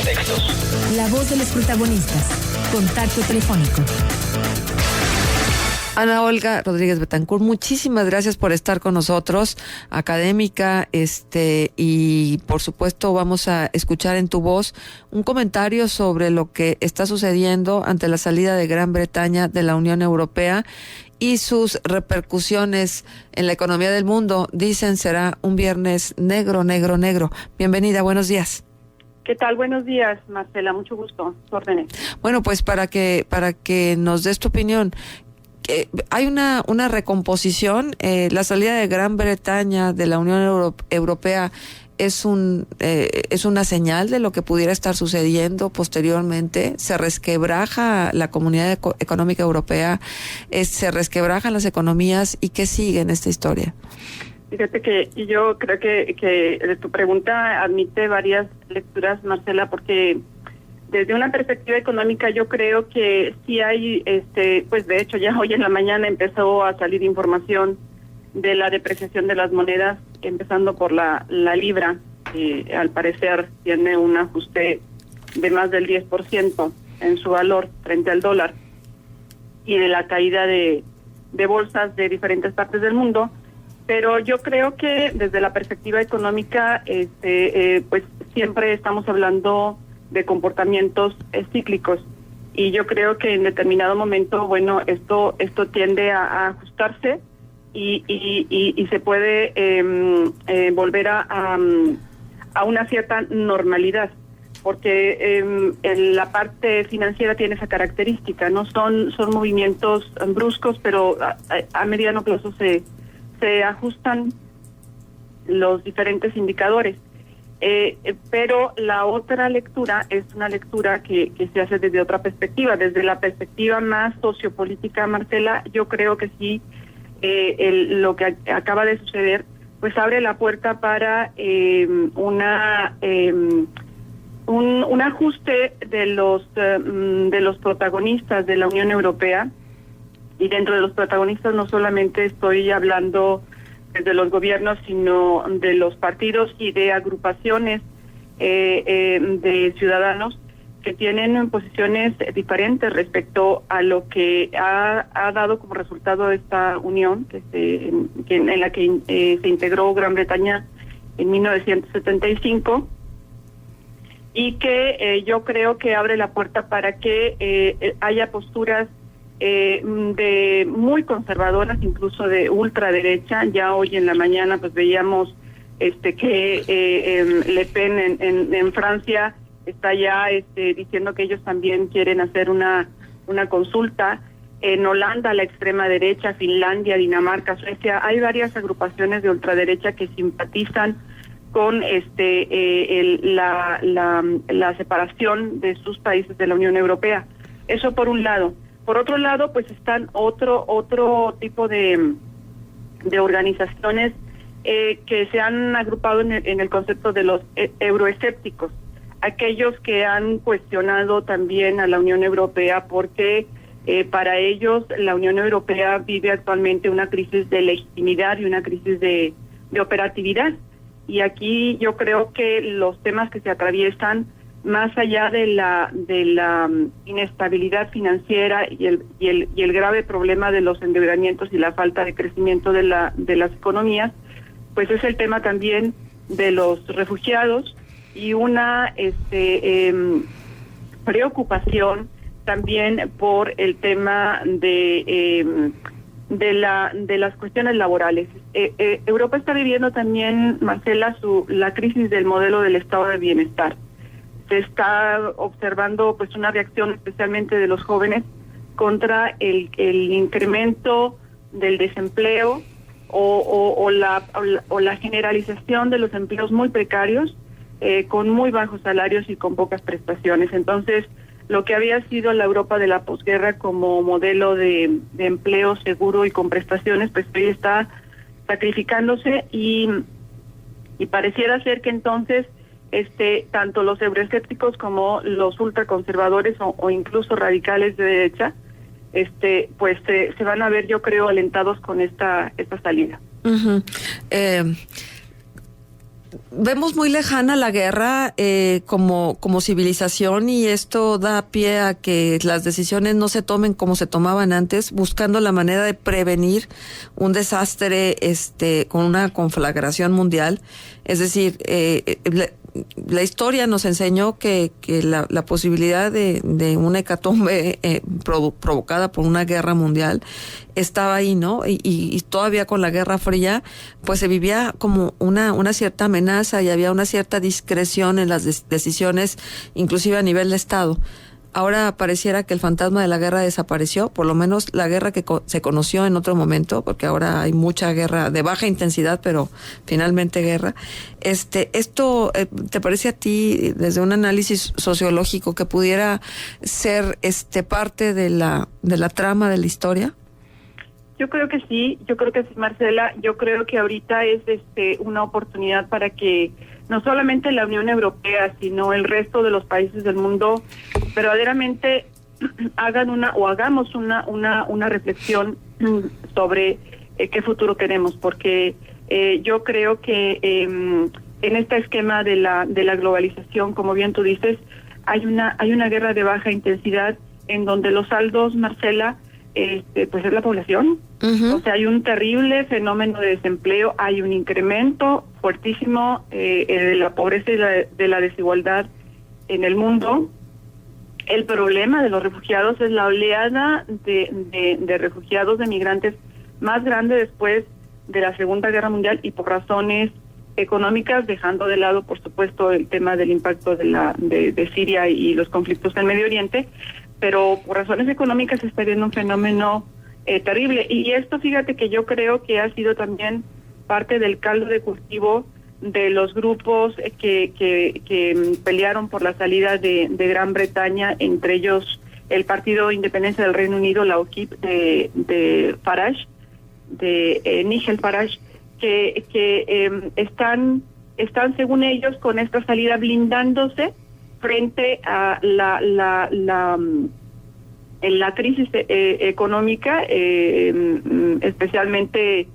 contextos. La voz de los protagonistas. Contacto telefónico. Ana Olga Rodríguez Betancourt, muchísimas gracias por estar con nosotros, académica, y por supuesto vamos a escuchar en tu voz un comentario sobre lo que está sucediendo ante la salida de Gran Bretaña de la Unión Europea y sus repercusiones en la economía del mundo. Dicen será un viernes negro, negro, negro. Bienvenida, buenos días. ¿Qué tal? Buenos días, Marcela, mucho gusto. Órdenes. Bueno, pues para que nos des tu opinión. Hay una recomposición. La salida de Gran Bretaña de la Unión Europea es una señal de lo que pudiera estar sucediendo posteriormente. Se resquebraja la Comunidad Económica Europea, se resquebrajan las economías. ¿Y qué sigue en esta historia? Fíjate que yo creo que tu pregunta admite varias lecturas, Marcela, porque desde una perspectiva económica yo creo que sí hay, pues de hecho ya hoy en la mañana empezó a salir información de la depreciación de las monedas, empezando por la libra, que al parecer tiene un ajuste de más del 10% en su valor frente al dólar, y de la caída de bolsas de diferentes partes del mundo. Pero yo creo que desde la perspectiva económica, pues siempre estamos hablando de comportamientos cíclicos, y yo creo que en determinado momento, bueno, esto tiende a ajustarse y se puede volver a una cierta normalidad, porque la parte financiera tiene esa característica, no son movimientos bruscos, pero a mediano plazo se ajustan los diferentes indicadores. Pero la otra lectura es una lectura que se hace desde otra perspectiva, desde la perspectiva más sociopolítica, Marcela. Yo creo que sí, lo que acaba de suceder, pues abre la puerta para un ajuste de los protagonistas de la Unión Europea. Y dentro de los protagonistas no solamente estoy hablando de los gobiernos, sino de los partidos y de agrupaciones de ciudadanos que tienen posiciones diferentes respecto a lo que ha dado como resultado esta unión en la que se integró Gran Bretaña en 1975, y que yo creo que abre la puerta para que haya posturas de muy conservadoras, incluso de ultraderecha. Ya hoy en la mañana pues veíamos que Le Pen en Francia está ya diciendo que ellos también quieren hacer una consulta. En Holanda, la extrema derecha, Finlandia, Dinamarca, Suecia, hay varias agrupaciones de ultraderecha que simpatizan con la separación de sus países de la Unión Europea. Eso por un lado. Por otro lado, pues están otro tipo de organizaciones que se han agrupado en el concepto de los euroescépticos, aquellos que han cuestionado también a la Unión Europea porque para ellos la Unión Europea vive actualmente una crisis de legitimidad y una crisis de operatividad. Y aquí yo creo que los temas que se atraviesan, más allá de la inestabilidad financiera y el grave problema de los endeudamientos y la falta de crecimiento de las economías, pues es el tema también de los refugiados y una preocupación también por el tema de las cuestiones laborales. Europa está viviendo también, Marcela, la crisis del modelo del estado de bienestar. Se está observando pues una reacción especialmente de los jóvenes contra el incremento del desempleo o la generalización de los empleos muy precarios, con muy bajos salarios y con pocas prestaciones. Entonces, lo que había sido la Europa de la posguerra como modelo de empleo seguro y con prestaciones, pues hoy está sacrificándose y pareciera ser que entonces tanto los euroescépticos como los ultraconservadores o incluso radicales de derecha, pues se van a ver, yo creo, alentados con esta salida. Uh-huh. vemos muy lejana la guerra como civilización, y esto da pie a que las decisiones no se tomen como se tomaban antes, buscando la manera de prevenir un desastre con una conflagración mundial. Es decir, la historia nos enseñó que la posibilidad de una hecatombe provocada por una guerra mundial estaba ahí, ¿no? Y todavía con la Guerra Fría, pues se vivía como una cierta amenaza y había una cierta discreción en las decisiones, inclusive a nivel de Estado. Ahora pareciera que el fantasma de la guerra desapareció, por lo menos la guerra que se conoció en otro momento, porque ahora hay mucha guerra de baja intensidad, pero finalmente guerra. ¿Esto te parece a ti, desde un análisis sociológico, que pudiera ser parte de la trama de la historia? Yo creo que sí, Marcela. Yo creo que ahorita es una oportunidad para que no solamente la Unión Europea, sino el resto de los países del mundo verdaderamente hagamos una reflexión sobre qué futuro queremos, porque yo creo que en este esquema de la globalización, como bien tú dices, hay una guerra de baja intensidad en donde los saldos, Marcela, pues es la población. Uh-huh. O sea, hay un terrible fenómeno de desempleo, hay un incremento fuertísimo de la pobreza y de la desigualdad en el mundo. El problema de los refugiados es la oleada de refugiados, de migrantes más grande después de la Segunda Guerra Mundial, y por razones económicas, dejando de lado, por supuesto, el tema del impacto de Siria y los conflictos en Medio Oriente, pero por razones económicas se está viendo un fenómeno terrible. Y esto, fíjate que yo creo que ha sido también parte del caldo de cultivo de los grupos que pelearon por la salida de Gran Bretaña, entre ellos el Partido de Independencia del Reino Unido, la UKIP, de Farage, de Nigel Farage, que están, según ellos, con esta salida blindándose frente a la crisis económica, especialmente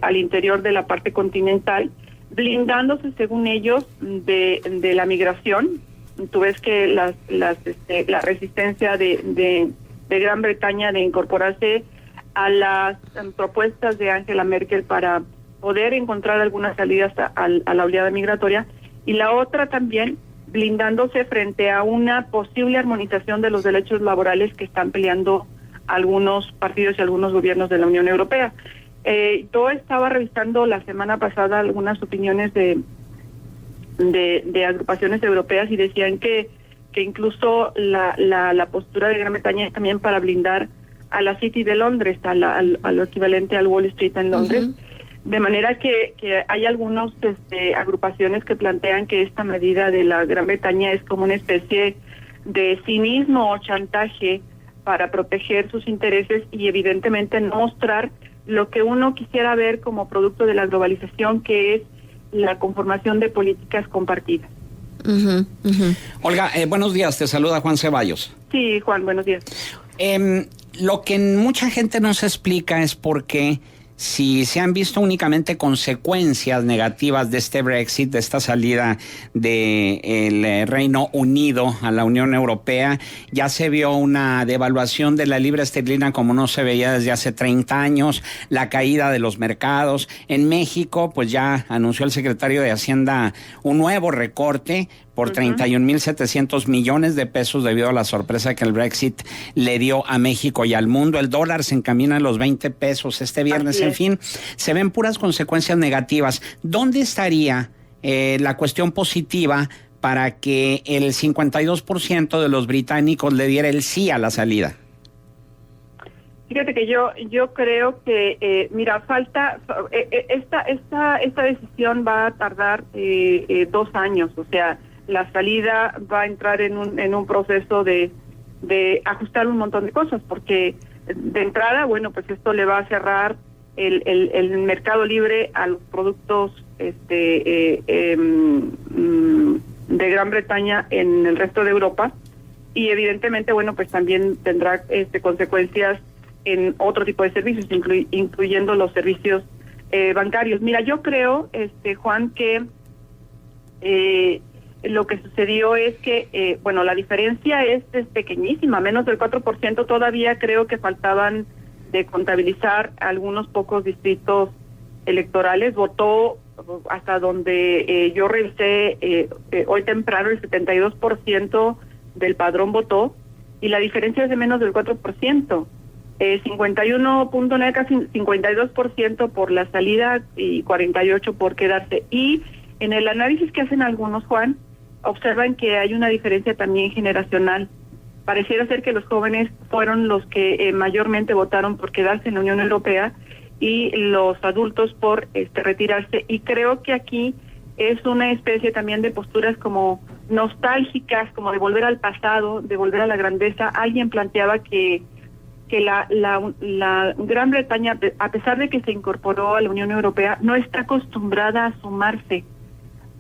al interior de la parte continental, blindándose, según ellos, de la migración. Tú ves que la resistencia de Gran Bretaña de incorporarse a las propuestas de Angela Merkel para poder encontrar algunas salidas a la oleada migratoria, y la otra también blindándose frente a una posible armonización de los derechos laborales que están peleando algunos partidos y algunos gobiernos de la Unión Europea. Yo estaba revisando la semana pasada algunas opiniones de agrupaciones europeas, y decían que incluso la postura de Gran Bretaña es también para blindar a la City de Londres, a lo equivalente al Wall Street en Londres. Uh-huh. De manera que hay algunas agrupaciones que plantean que esta medida de la Gran Bretaña es como una especie de cinismo o chantaje para proteger sus intereses y evidentemente no mostrar lo que uno quisiera ver como producto de la globalización, que es la conformación de políticas compartidas. Uh-huh, uh-huh. Olga, buenos días, te saluda Juan Ceballos. Sí, Juan, buenos días. Lo que mucha gente no se explica es por qué, si se han visto únicamente consecuencias negativas de este Brexit, de esta salida del Reino Unido a la Unión Europea, ya se vio una devaluación de la libra esterlina como no se veía desde hace 30 años, la caída de los mercados. En México, pues ya anunció el secretario de Hacienda un nuevo recorte por 31,700 millones de pesos debido a la sorpresa que el Brexit le dio a México y al mundo. El dólar se encamina a los 20 pesos este viernes. En fin, se ven puras consecuencias negativas. ¿Dónde estaría la cuestión positiva para que el 52% de los británicos le diera el sí a la salida? Fíjate que yo creo que, mira, esta decisión va a tardar 2 años, o sea, la salida va a entrar en un proceso de ajustar un montón de cosas, porque de entrada, bueno, pues esto le va a cerrar el mercado libre a los productos de Gran Bretaña en el resto de Europa, y evidentemente, bueno, pues también tendrá consecuencias en otro tipo de servicios, incluyendo los servicios bancarios. Mira, yo creo, Juan, que lo que sucedió es que, bueno, la diferencia es pequeñísima, menos del 4%. Todavía creo que faltaban de contabilizar algunos pocos distritos electorales. Votó, hasta donde yo revisé hoy temprano, el 72% del padrón votó, y la diferencia es de menos del 4%. 51.9, casi 52% por la salida y 48% por quedarse. Y en el análisis que hacen algunos, Juan, observan que hay una diferencia también generacional. Pareciera ser que los jóvenes fueron los que mayormente votaron por quedarse en la Unión Europea y los adultos por retirarse. Y creo que aquí es una especie también de posturas como nostálgicas, como de volver al pasado, de volver a la grandeza. Alguien planteaba que la Gran Bretaña, a pesar de que se incorporó a la Unión Europea, no está acostumbrada a sumarse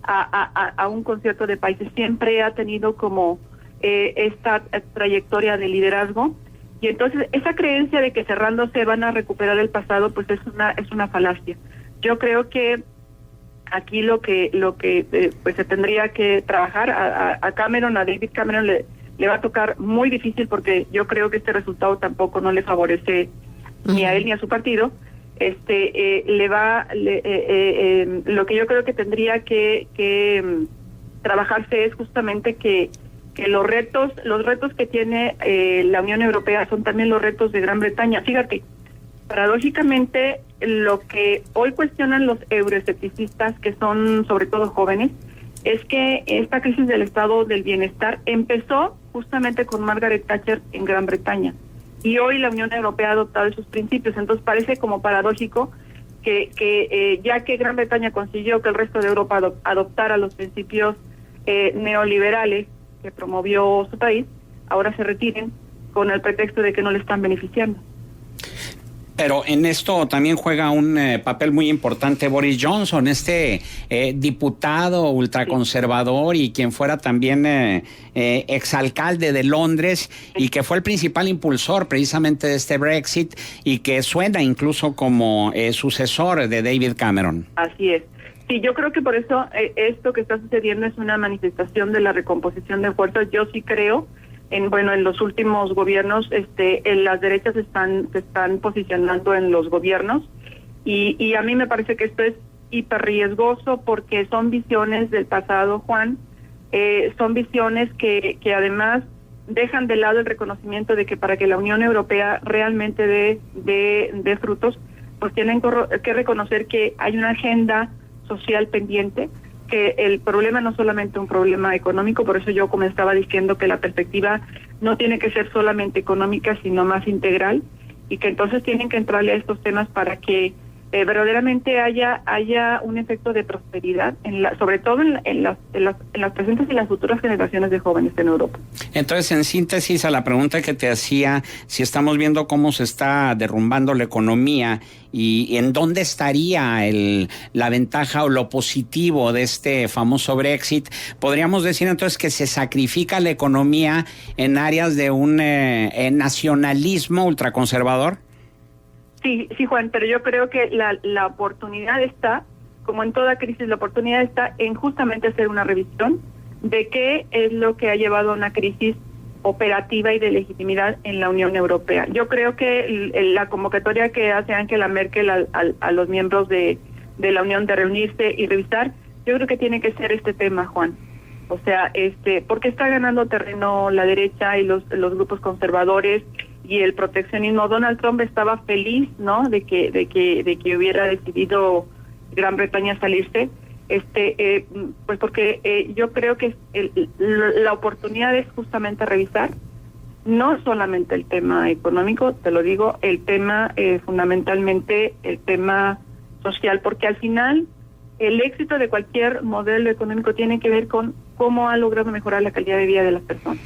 a un concierto de países. Siempre ha tenido como esta trayectoria de liderazgo, y entonces esa creencia de que cerrándose van a recuperar el pasado, pues es una falacia. Yo creo que aquí lo que pues se tendría que trabajar a Cameron, a David Cameron le va a tocar muy difícil, porque yo creo que este resultado tampoco no le favorece ni a él ni a su partido. Lo que yo creo que tendría que trabajarse es justamente que los retos que tiene la Unión Europea son también los retos de Gran Bretaña. Fíjate, paradójicamente, lo que hoy cuestionan los euroescepticistas, que son sobre todo jóvenes, es que esta crisis del estado del bienestar empezó justamente con Margaret Thatcher en Gran Bretaña, y hoy la Unión Europea ha adoptado esos principios. Entonces parece como paradójico que ya que Gran Bretaña consiguió que el resto de Europa adoptara los principios neoliberales que promovió su país, ahora se retiren con el pretexto de que no le están beneficiando. Pero en esto también juega un papel muy importante Boris Johnson, diputado ultraconservador y quien fuera también exalcalde de Londres, y que fue el principal impulsor precisamente de este Brexit, y que suena incluso como sucesor de David Cameron. Así es. Sí, yo creo que por eso esto que está sucediendo es una manifestación de la recomposición de fuerzas. Yo sí creo en los últimos gobiernos, las derechas se están posicionando en los gobiernos, y a mí me parece que esto es hiper riesgoso, porque son visiones del pasado, Juan, son visiones que además dejan de lado el reconocimiento de que para que la Unión Europea realmente dé frutos, pues tienen que reconocer que hay una agenda social pendiente, que el problema no es solamente un problema económico. Por eso yo comenzaba diciendo que la perspectiva no tiene que ser solamente económica, sino más integral, y que entonces tienen que entrarle a estos temas para que verdaderamente haya un efecto de prosperidad, sobre todo en las presentes y las futuras generaciones de jóvenes en Europa. Entonces, en síntesis a la pregunta que te hacía, si estamos viendo cómo se está derrumbando la economía y en dónde estaría la ventaja o lo positivo de este famoso Brexit, podríamos decir entonces que se sacrifica la economía en áreas de un nacionalismo ultraconservador. Sí, Juan, pero yo creo que la oportunidad está, como en toda crisis, la oportunidad está en justamente hacer una revisión de qué es lo que ha llevado a una crisis operativa y de legitimidad en la Unión Europea. Yo creo que la convocatoria que hace Angela Merkel a los miembros de la Unión de reunirse y revisar, yo creo que tiene que ser este tema, Juan. O sea, porque está ganando terreno la derecha y los grupos conservadores y el proteccionismo. Donald Trump estaba feliz, ¿no?, de que hubiera decidido Gran Bretaña salirse, pues porque yo creo que la oportunidad es justamente revisar no solamente el tema económico, te lo digo, el tema fundamentalmente el tema social, porque al final el éxito de cualquier modelo económico tiene que ver con cómo ha logrado mejorar la calidad de vida de las personas.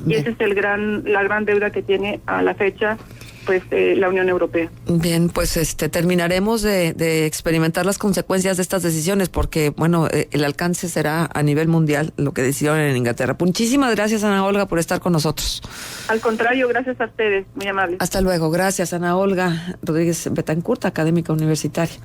Y esa es la gran deuda que tiene a la fecha pues la Unión Europea. Bien, pues terminaremos de experimentar las consecuencias de estas decisiones, porque bueno, el alcance será a nivel mundial lo que decidieron en Inglaterra. Muchísimas gracias, Ana Olga, por estar con nosotros. Al contrario, gracias a ustedes, muy amables. Hasta luego, gracias, Ana Olga Rodríguez Betancourt, académica universitaria.